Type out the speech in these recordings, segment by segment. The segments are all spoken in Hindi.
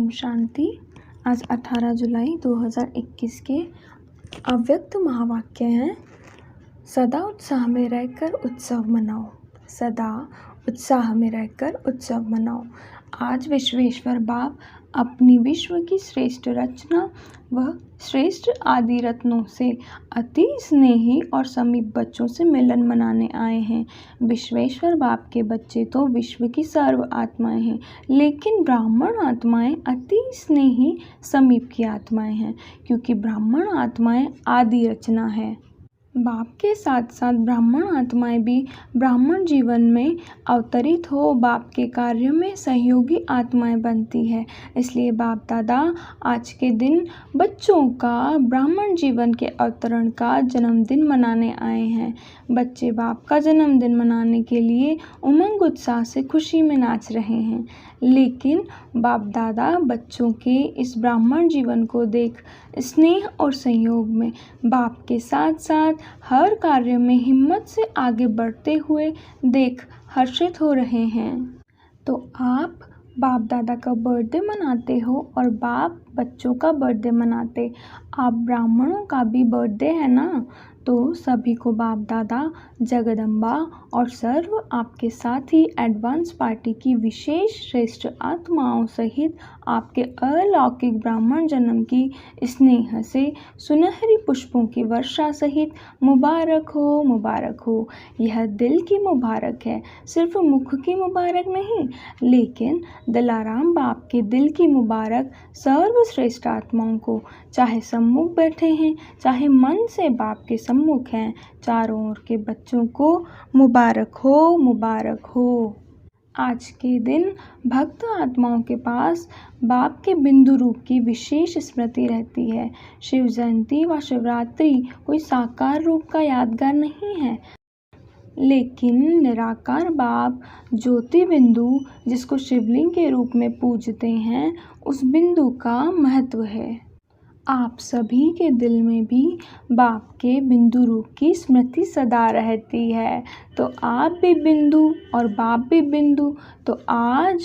ओम शांति। आज 18 जुलाई 2021 के अव्यक्त महावाक्य हैं। सदा उत्साह में रहकर उत्सव मनाओ। सदा उत्साह में रहकर उत्सव मनाओ। आज विश्वेश्वर बाप अपनी विश्व की श्रेष्ठ रचना व श्रेष्ठ आदि रत्नों से अति स्नेही और समीप बच्चों से मिलन मनाने आए हैं। विश्वेश्वर बाप के बच्चे तो विश्व की सर्व आत्माएं हैं, लेकिन ब्राह्मण आत्माएं अति स्नेही समीप की आत्माएं हैं, क्योंकि ब्राह्मण आत्माएं आदि रचना है। बाप के साथ साथ ब्राह्मण आत्माएं भी ब्राह्मण जीवन में अवतरित हो बाप के कार्य में सहयोगी आत्माएं बनती है। इसलिए बाप दादा आज के दिन बच्चों का ब्राह्मण जीवन के अवतरण का जन्मदिन मनाने आए हैं। बच्चे बाप का जन्मदिन मनाने के लिए उमंग उत्साह से खुशी में नाच रहे हैं, लेकिन बाप दादा बच्चों के इस ब्राह्मण जीवन को देख स्नेह और संयोग में बाप के साथ साथ हर कार्य में हिम्मत से आगे बढ़ते हुए देख हर्षित हो रहे हैं। तो आप बाप दादा का बर्थडे मनाते हो और बाप बच्चों का बर्थडे मनाते, आप ब्राह्मणों का भी बर्थडे है ना। तो सभी को बाप दादा जगदम्बा और सर्व आपके साथ ही एडवांस पार्टी की विशेष श्रेष्ठ आत्माओं सहित आपके अलौकिक ब्राह्मण जन्म की स्नेह से सुनहरी पुष्पों की वर्षा सहित मुबारक हो, मुबारक हो। यह दिल की मुबारक है, सिर्फ मुख की मुबारक नहीं, लेकिन दिलाराम बाप के दिल की मुबारक सर्वश्रेष्ठ आत्माओं को, चाहे सम्मुख बैठे हैं चाहे मन से बाप के सम्मुख हैं, चारों ओर के बच्चों को मुबारक हो, मुबारक हो। आज के दिन भक्त आत्माओं के पास बाप के बिंदु रूप की विशेष स्मृति रहती है। शिव जयंती व शिवरात्रि कोई साकार रूप का यादगार नहीं है, लेकिन निराकार बाप ज्योति बिंदु जिसको शिवलिंग के रूप में पूजते हैं, उस बिंदु का महत्व है। आप सभी के दिल में भी बाप के बिंदु रूप की स्मृति सदा रहती है। तो आप भी बिंदु और बाप भी बिंदु। तो आज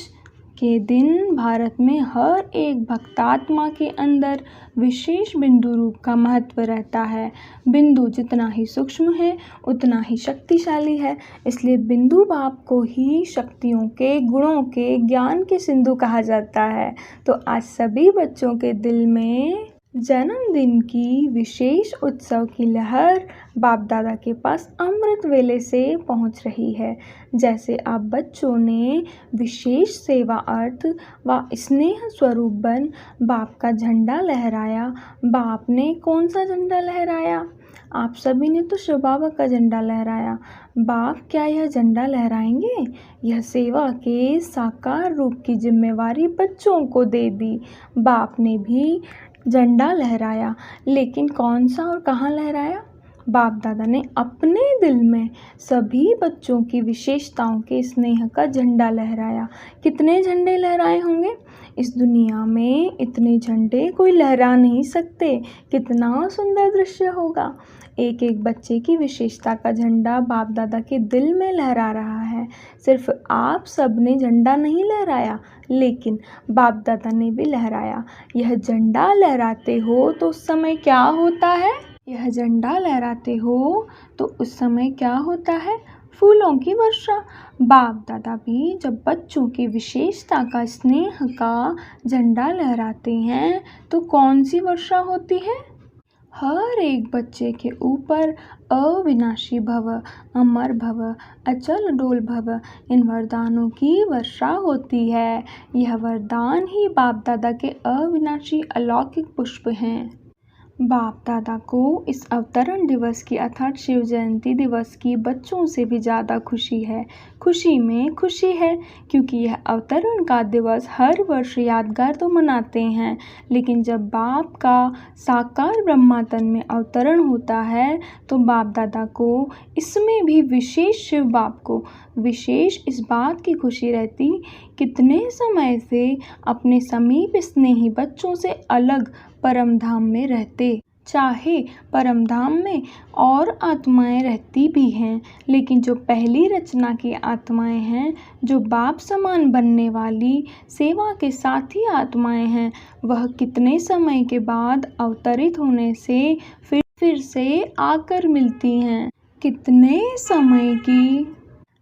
के दिन भारत में हर एक भक्तात्मा के अंदर विशेष बिंदु रूप का महत्व रहता है। बिंदु जितना ही सूक्ष्म है उतना ही शक्तिशाली है, इसलिए बिंदु बाप को ही शक्तियों के, गुणों के, ज्ञान के सिंधु कहा जाता है। तो आज सभी बच्चों के दिल में जन्मदिन की विशेष उत्सव की लहर बाप दादा के पास अमृत वेले से पहुंच रही है। जैसे आप बच्चों ने विशेष सेवा अर्थ व स्नेह स्वरूप बन बाप का झंडा लहराया। बाप ने कौन सा झंडा लहराया? आप सभी ने तो शिव बाबा का झंडा लहराया। बाप क्या यह झंडा लहराएंगे? यह सेवा के साकार रूप की जिम्मेवारी बच्चों को दे दी। बाप ने भी झंडा लहराया, लेकिन कौन सा और कहाँ लहराया? बाप दादा ने अपने दिल में सभी बच्चों की विशेषताओं के स्नेह का झंडा लहराया। कितने झंडे लहराए होंगे? इस दुनिया में इतने झंडे कोई लहरा नहीं सकते। कितना सुंदर दृश्य होगा। एक एक बच्चे की विशेषता का झंडा बाप दादा के दिल में लहरा रहा है। सिर्फ आप सब ने झंडा नहीं लहराया, लेकिन बाप दादा ने भी लहराया। यह झंडा लहराते हो तो उस समय क्या होता है? यह झंडा लहराते हो तो उस समय क्या होता है? फूलों की वर्षा। बाप दादा भी जब बच्चों की विशेषता का, स्नेह का झंडा लहराते हैं तो कौन सी वर्षा होती है? हर एक बच्चे के ऊपर अविनाशी भव, अमर भव, अचल डोल भव, इन वरदानों की वर्षा होती है। यह वरदान ही बाप दादा के अविनाशी अलौकिक पुष्प हैं। बाप दादा को इस अवतरण दिवस की अर्थात शिव जयंती दिवस की बच्चों से भी ज़्यादा खुशी है। खुशी में खुशी है, क्योंकि यह अवतरण का दिवस हर वर्ष यादगार तो मनाते हैं, लेकिन जब बाप का साकार ब्रह्मातन में अवतरण होता है तो बाप दादा को इसमें भी विशेष, शिव बाप को विशेष इस बात की खुशी रहती, कितने समय से अपने समीप स्नेही बच्चों से अलग परम धाम में रहते। चाहे परमधाम में और आत्माएं रहती भी हैं, लेकिन जो पहली रचना की आत्माएं हैं, जो बाप समान बनने वाली सेवा के साथी आत्माएं हैं, वह कितने समय के बाद अवतरित होने से फिर से आकर मिलती हैं। कितने समय की।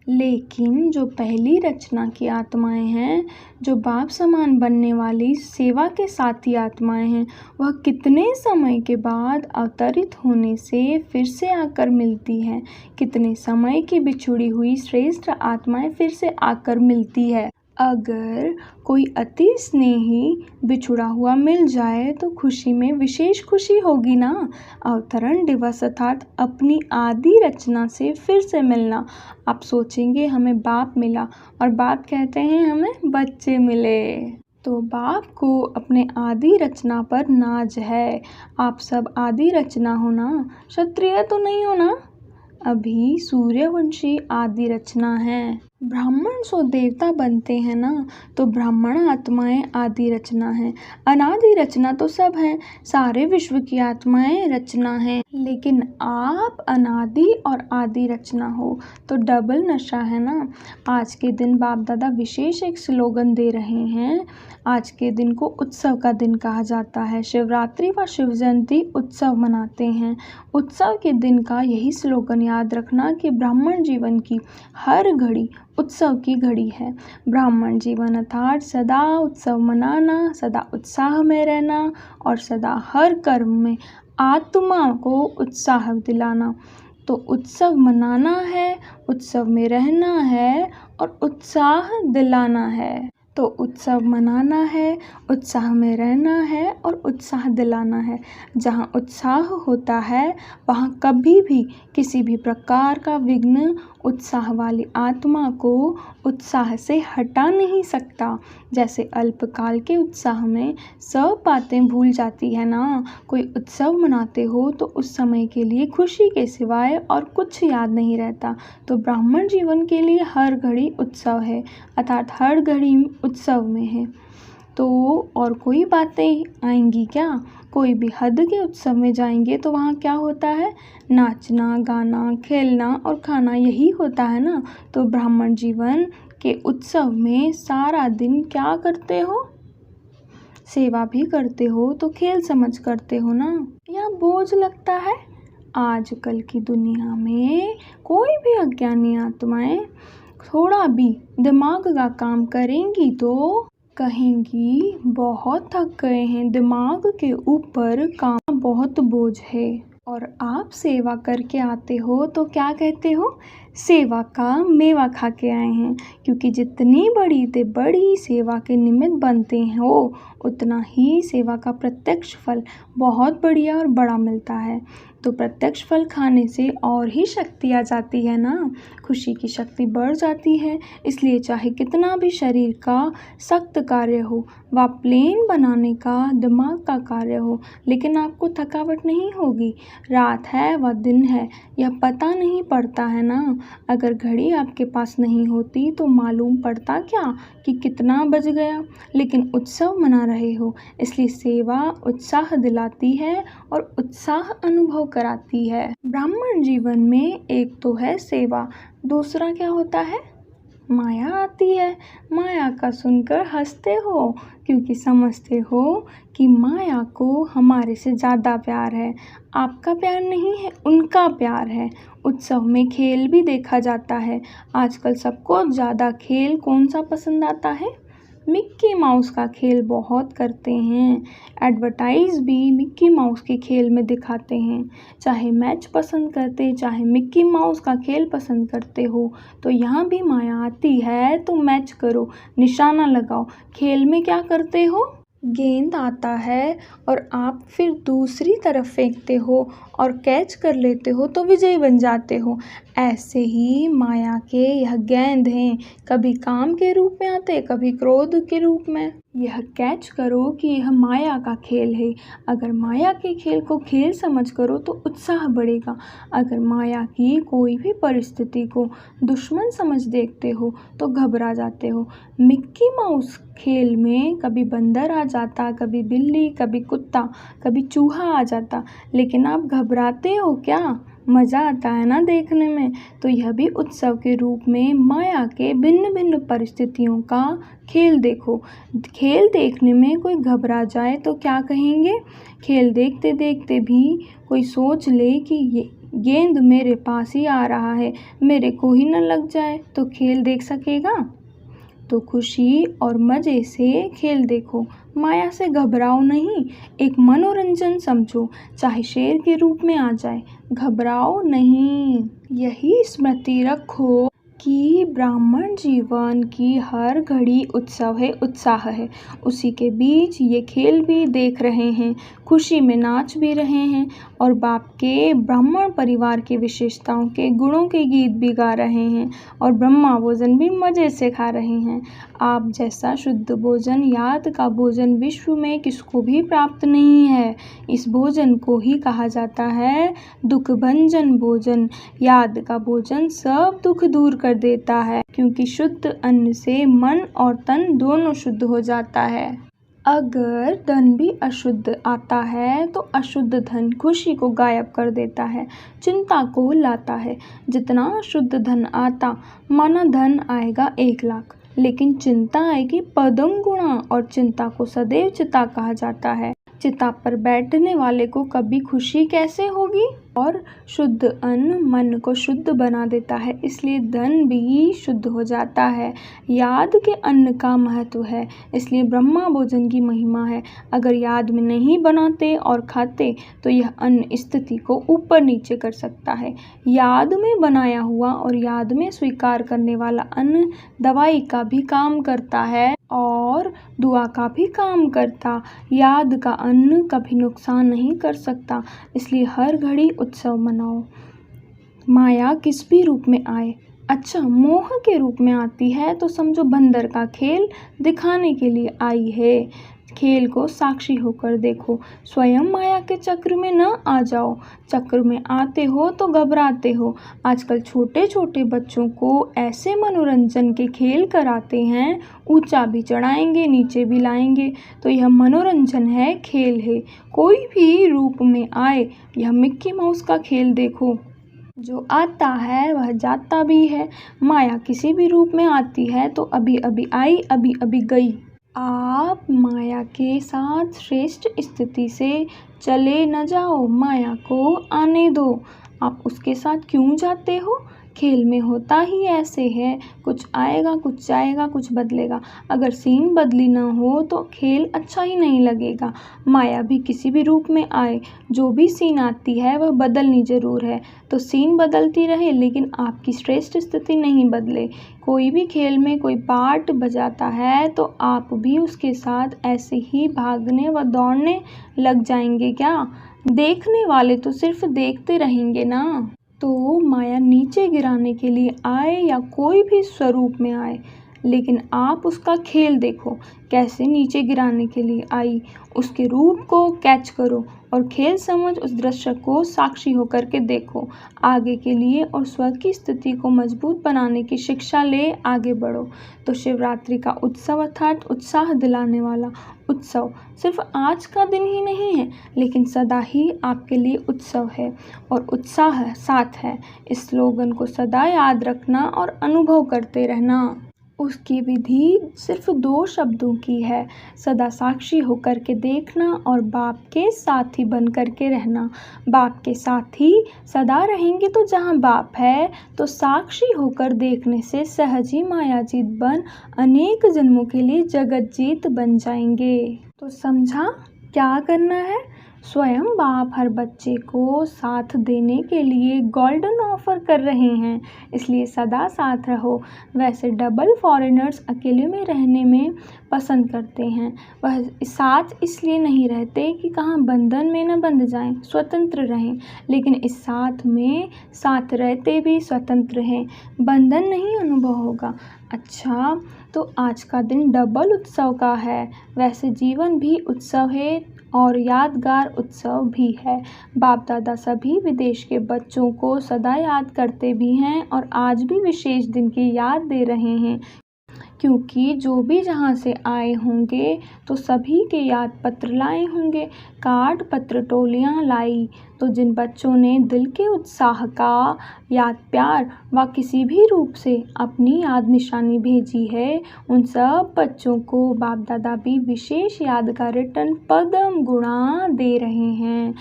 लेकिन जो पहली रचना की आत्माएं हैं, जो बाप समान बनने वाली सेवा के साथी आत्माएं हैं, वह कितने समय के बाद अवतरित होने से फिर से आकर मिलती हैं। कितने समय की बिछुड़ी हुई श्रेष्ठ आत्माएं फिर से आकर मिलती है। अगर कोई अति स्नेही बिछुड़ा हुआ मिल जाए तो खुशी में विशेष खुशी होगी ना। अवतरण दिवस अर्थात अपनी आदि रचना से फिर से मिलना। आप सोचेंगे हमें बाप मिला और बाप कहते हैं हमें बच्चे मिले। तो बाप को अपने आदि रचना पर नाज है। आप सब आदि रचना हो ना, क्षत्रिय तो नहीं हो ना। अभी सूर्यवंशी आदि रचना है। ब्राह्मण सो देवता बनते हैं ना, तो ब्राह्मण आत्माएं आदि रचना है। अनादि रचना तो सब हैं, सारे विश्व की आत्माएं रचना हैं। लेकिन आप अनादि और आदि रचना हो तो डबल नशा है ना। आज के दिन बाप दादा विशेष एक स्लोगन दे रहे हैं। आज के दिन को उत्सव का दिन कहा जाता है। शिवरात्रि व शिव जयंती उत्सव मनाते हैं। उत्सव के दिन का यही स्लोगन याद रखना कि ब्राह्मण जीवन की हर घड़ी उत्सव की घड़ी है। ब्राह्मण जीवन अर्थात सदा उत्सव मनाना, सदा उत्साह में रहना और सदा हर कर्म में आत्मा को उत्साह दिलाना। तो उत्सव मनाना है, उत्सव में रहना है और उत्साह दिलाना है। तो उत्सव मनाना है, उत्साह में रहना है और उत्साह दिलाना है। जहाँ उत्साह होता है वहाँ कभी भी किसी भी प्रकार का विघ्न उत्साह वाली आत्मा को उत्साह से हटा नहीं सकता। जैसे अल्पकाल के उत्साह में सब बातें भूल जाती है ना। कोई उत्सव मनाते हो तो उस समय के लिए खुशी के सिवाय और कुछ याद नहीं रहता। तो ब्राह्मण जीवन के लिए हर घड़ी उत्सव है, अर्थात हर घड़ी उत्सव में है। तो और कोई बातें आएंगी क्या? कोई भी हद के उत्सव में जाएंगे तो वहाँ क्या होता है? नाचना, गाना, खेलना और खाना, यही होता है ना। तो ब्राह्मण जीवन के उत्सव में सारा दिन क्या करते हो? सेवा भी करते हो तो खेल समझ करते हो ना, या बोझ लगता है? आजकल की दुनिया में कोई भी अज्ञानी आत्माएं थोड़ा भी दिमाग का काम करेंगी तो कहेंगी बहुत थक गए हैं, दिमाग के ऊपर काम बहुत बोझ है। और आप सेवा करके आते हो तो क्या कहते हो? सेवा का मेवा खा के आए हैं। क्योंकि जितनी बड़ी से बड़ी सेवा के निमित्त बनते हो उतना ही सेवा का प्रत्यक्ष फल बहुत बढ़िया और बड़ा मिलता है। तो प्रत्यक्ष फल खाने से और ही शक्ति आ जाती है ना, खुशी की शक्ति बढ़ जाती है। इसलिए चाहे कितना भी शरीर का सख्त कार्य हो व प्लेन बनाने का दिमाग का कार्य हो, लेकिन आपको थकावट नहीं होगी। रात है व दिन है यह पता नहीं पड़ता है ना। अगर घड़ी आपके पास नहीं होती तो मालूम पड़ता क्या कि कितना बज गया। लेकिन उत्सव मना रहे हो, इसलिए सेवा उत्साह दिलाती है और उत्साह अनुभव कराती है। ब्राह्मण जीवन में एक तो है सेवा, दूसरा क्या होता है? माया आती है। माया का सुनकर हंसते हो क्योंकि समझते हो कि माया को हमारे से ज़्यादा प्यार है। आपका प्यार नहीं है, उनका प्यार है। उत्सव में खेल भी देखा जाता है। आजकल सबको ज़्यादा खेल कौन सा पसंद आता है? मिक्की माउस का खेल बहुत करते हैं। एडवर्टाइज भी मिक्की माउस के खेल में दिखाते हैं। चाहे मैच पसंद करते, चाहे मिक्की माउस का खेल पसंद करते हो, तो यहाँ भी माया आती है तो मैच करो, निशाना लगाओ। खेल में क्या करते हो? गेंद आता है और आप फिर दूसरी तरफ फेंकते हो और कैच कर लेते हो तो विजयी बन जाते हो। ऐसे ही माया के यह गेंद हैं, कभी काम के रूप में आते, कभी क्रोध के रूप में। यह कैच करो कि यह माया का खेल है। अगर माया के खेल को खेल समझ करो तो उत्साह बढ़ेगा। अगर माया की कोई भी परिस्थिति को दुश्मन समझ देखते हो तो घबरा जाते हो। मिक्की माउस खेल में कभी बंदर आ जाता, कभी बिल्ली, कभी कुत्ता, कभी चूहा आ जाता, लेकिन आप घबराते हो क्या? मज़ा आता है ना देखने में। तो यह भी उत्सव के रूप में माया के भिन्न भिन्न परिस्थितियों का खेल देखो। खेल देखने में कोई घबरा जाए तो क्या कहेंगे? खेल देखते देखते भी कोई सोच ले कि ये गेंद मेरे पास ही आ रहा है, मेरे को ही न लग जाए, तो खेल देख सकेगा? तो खुशी और मज़े से खेल देखो, माया से घबराओ नहीं। एक मनोरंजन समझो, चाहे शेर के रूप में आ जाए, घबराओ नहीं। यही स्मृति रखो कि ब्राह्मण जीवन की हर घड़ी उत्सव है, उत्साह है। उसी के बीच ये खेल भी देख रहे हैं, खुशी में नाच भी रहे हैं और बाप के ब्राह्मण परिवार की विशेषताओं के गुणों के गीत भी गा रहे हैं और ब्रह्मा भोजन भी मज़े से खा रहे हैं। आप जैसा शुद्ध भोजन, याद का भोजन विश्व में किसको भी प्राप्त नहीं है। इस भोजन को ही कहा जाता है दुख भंजन भोजन। याद का भोजन सब दुख दूर कर देता है, क्योंकि शुद्ध अन्न से मन और तन दोनों शुद्ध हो जाता है। अगर धन भी अशुद्ध आता है तो अशुद्ध धन खुशी को गायब कर देता है, चिंता को लाता है। जितना अशुद्ध धन आता, माना धन आएगा 1 लाख, लेकिन चिंता आएगी पदम गुणा, और चिंता को सदैव चिता कहा जाता है। चिता पर बैठने वाले को कभी खुशी कैसे होगी? और शुद्ध अन्न मन को शुद्ध बना देता है, इसलिए धन भी शुद्ध हो जाता है। याद के अन्न का महत्व है, इसलिए ब्रह्मा भोजन की महिमा है। अगर याद में नहीं बनाते और खाते तो यह अन्न स्थिति को ऊपर नीचे कर सकता है। याद में बनाया हुआ और याद में स्वीकार करने वाला अन्न दवाई का भी काम करता है और दुआ का भी काम करता। याद का अन्न कभी नुकसान नहीं कर सकता, इसलिए हर घड़ी उत्सव मनाओ। माया किस भी रूप में आए, अच्छा मोह के रूप में आती है तो समझो बंदर का खेल दिखाने के लिए आई है। खेल को साक्षी होकर देखो, स्वयं माया के चक्र में न आ जाओ। चक्र में आते हो तो घबराते हो। आजकल छोटे छोटे बच्चों को ऐसे मनोरंजन के खेल कराते हैं, ऊंचा भी चढ़ाएंगे, नीचे भी लाएंगे। तो यह मनोरंजन है, खेल है, कोई भी रूप में आए। यह मिक्की माउस का खेल देखो, जो आता है वह जाता भी है। माया किसी भी रूप में आती है तो अभी अभी आई, अभी अभी गई। आप माया के साथ श्रेष्ठ स्थिति से चले न जाओ, माया को आने दो। आप उसके साथ क्यों जाते हो? खेल में होता ही ऐसे है, कुछ आएगा, कुछ जाएगा, कुछ बदलेगा। अगर सीन बदली ना हो तो खेल अच्छा ही नहीं लगेगा। माया भी किसी भी रूप में आए, जो भी सीन आती है वह बदलनी ज़रूर है। तो सीन बदलती रहे लेकिन आपकी श्रेष्ठ स्थिति नहीं बदले। कोई भी खेल में कोई पार्ट बजाता है तो आप भी उसके साथ ऐसे ही भागने व दौड़ने लग जाएंगे क्या? देखने वाले तो सिर्फ देखते रहेंगे ना। तो माया नीचे गिराने के लिए आए या कोई भी स्वरूप में आए, लेकिन आप उसका खेल देखो, कैसे नीचे गिराने के लिए आई। उसके रूप को कैच करो और खेल समझ उस दृश्य को साक्षी होकर के देखो। आगे के लिए और स्व की स्थिति को मजबूत बनाने की शिक्षा ले आगे बढ़ो। तो शिवरात्रि का उत्सव अर्थात उत्साह दिलाने वाला उत्सव सिर्फ आज का दिन ही नहीं है, लेकिन सदा ही आपके लिए उत्सव है और उत्साह साथ है। इस स्लोगन को सदा याद रखना और अनुभव करते रहना। उसकी विधि सिर्फ 2 शब्दों की है, सदा साक्षी होकर के देखना और बाप के साथी बन कर के रहना। बाप के साथी सदा रहेंगे तो जहाँ बाप है, तो साक्षी होकर देखने से सहज ही मायाजीत बन अनेक जन्मों के लिए जगत जीत बन जाएंगे। तो समझा क्या करना है? स्वयं बाप हर बच्चे को साथ देने के लिए गोल्डन ऑफर कर रहे हैं, इसलिए सदा साथ रहो। वैसे डबल फॉरेनर्स अकेले में रहने में पसंद करते हैं। वह साथ इसलिए नहीं रहते कि कहाँ बंधन में न बंध जाएं, स्वतंत्र रहें, लेकिन इस साथ में साथ रहते भी स्वतंत्र हैं, बंधन नहीं अनुभव होगा। अच्छा, तो आज का दिन डबल उत्सव का है। वैसे जीवन भी उत्सव है और यादगार उत्सव भी है। बाप दादा सभी विदेश के बच्चों को सदा याद करते भी हैं और आज भी विशेष दिन की याद दे रहे हैं, क्योंकि जो भी जहाँ से आए होंगे तो सभी के याद पत्र लाए होंगे। कार्ड पत्र टोलियाँ लाई, तो जिन बच्चों ने दिल के उत्साह का, याद प्यार व किसी भी रूप से अपनी याद निशानी भेजी है, उन सब बच्चों को बाप दादा भी विशेष यादगार रिटर्न पद्म गुणा दे रहे हैं।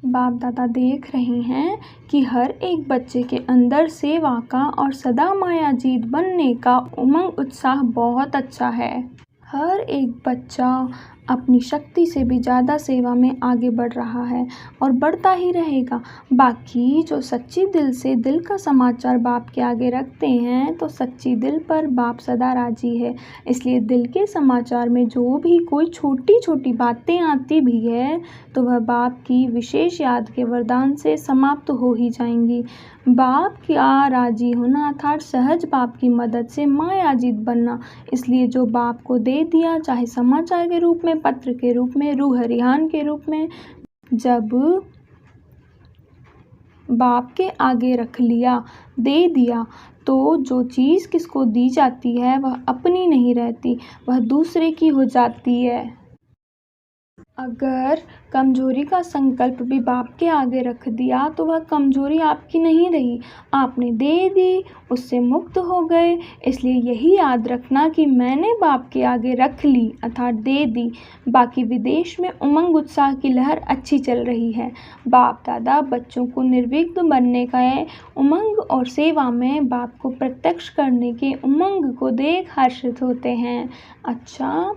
बाप दादा देख रहे हैं कि हर एक बच्चे के अंदर सेवा का और सदा मायाजीत बनने का उमंग उत्साह बहुत अच्छा है। हर एक बच्चा अपनी शक्ति से भी ज़्यादा सेवा में आगे बढ़ रहा है और बढ़ता ही रहेगा। बाकी जो सच्ची दिल से दिल का समाचार बाप के आगे रखते हैं, तो सच्ची दिल पर बाप सदा राजी है। इसलिए दिल के समाचार में जो भी कोई छोटी छोटी बातें आती भी है, तो वह बाप की विशेष याद के वरदान से समाप्त हो ही जाएंगी। बाप का राजी होना अर्थात सहज बाप की मदद से मायाजीत बनना। इसलिए जो बाप को दे दिया, चाहे समाचार के रूप में, पत्र के रूप में, रूह रिहान के रूप में, जब बाप के आगे रख लिया, दे दिया, तो जो चीज़ किसको दी जाती है वह अपनी नहीं रहती, वह दूसरे की हो जाती है। अगर कमजोरी का संकल्प भी बाप के आगे रख दिया, तो वह कमजोरी आपकी नहीं रही, आपने दे दी, उससे मुक्त हो गए। इसलिए यही याद रखना कि मैंने बाप के आगे रख ली अर्थात दे दी। बाकी विदेश में उमंग उत्साह की लहर अच्छी चल रही है। बाप दादा बच्चों को निर्विघ्न बनने का उमंग और सेवा में बाप को प्रत्यक्ष करने के उमंग को देख हर्षित होते हैं। अच्छा,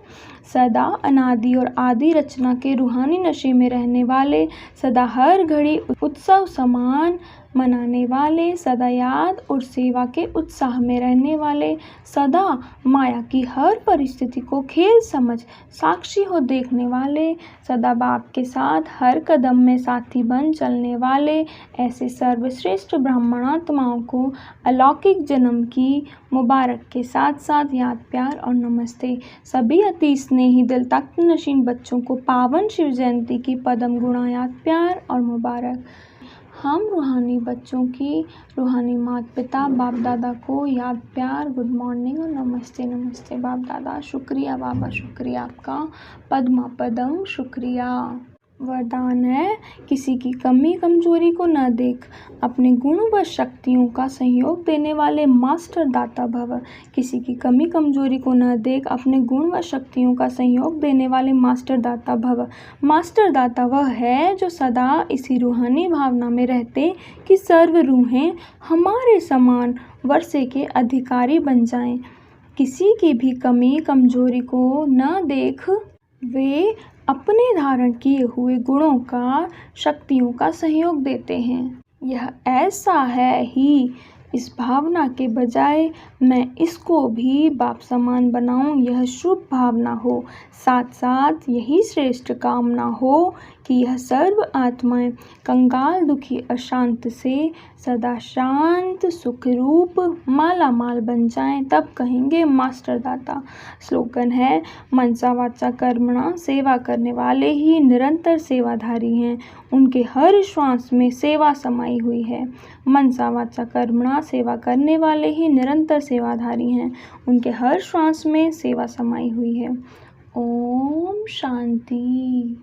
सदा अनादि और आदि रचना के रूहानी नशे में रहने वाले, सदा हर घड़ी उत्सव समान मनाने वाले, सदा याद और सेवा के उत्साह में रहने वाले, सदा माया की हर परिस्थिति को खेल समझ साक्षी हो देखने वाले, सदा बाप के साथ हर कदम में साथी बन चलने वाले, ऐसे सर्वश्रेष्ठ ब्राह्मणात्माओं को अलौकिक जन्म की मुबारक के साथ साथ याद प्यार और नमस्ते। सभी अति स्नेही दिल तख्त नशीन बच्चों को पावन शिव जयंती की पद्म गुणा याद प्यार और मुबारक। हम रूहानी बच्चों की रूहानी माता पिता बाप दादा को याद प्यार, गुड मॉर्निंग और नमस्ते। नमस्ते बाप दादा, शुक्रिया बाबा, शुक्रिया आपका, पद्मा पदम, शुक्रिया। वरदान है, किसी की कमी कमजोरी को न देख, अपने गुण व शक्तियों का सहयोग देने वाले मास्टर दाता भव। किसी की कमी कमजोरी को न देख, अपने गुण व शक्तियों का सहयोग देने वाले मास्टर दाता भव। मास्टर दाता वह है जो सदा इसी रूहानी भावना में रहते कि सर्व रूहें हमारे समान वर्षे के अधिकारी बन जाएं। किसी की भी कमी कमजोरी को न देख, वे अपने धारण किए हुए गुणों का, शक्तियों का सहयोग देते हैं। यह ऐसा है ही, इस भावना के बजाय मैं इसको भी बाप समान बनाऊं, यह शुभ भावना हो। साथ साथ यही श्रेष्ठ कामना हो कि यह सर्व आत्माएं कंगाल दुखी अशांत से सदा शांत सुख रूप माला माल बन जाएं, तब कहेंगे मास्टर दाता। स्लोगन है, मनसा वाचा कर्मणा, सेवा करने वाले ही निरंतर सेवाधारी हैं, उनके हर श्वास में सेवा समाई हुई है। मनसा वाचा कर्मणा, सेवा करने वाले ही निरंतर सेवाधारी हैं, उनके हर श्वास में सेवा समाई हुई है। ओम शांति।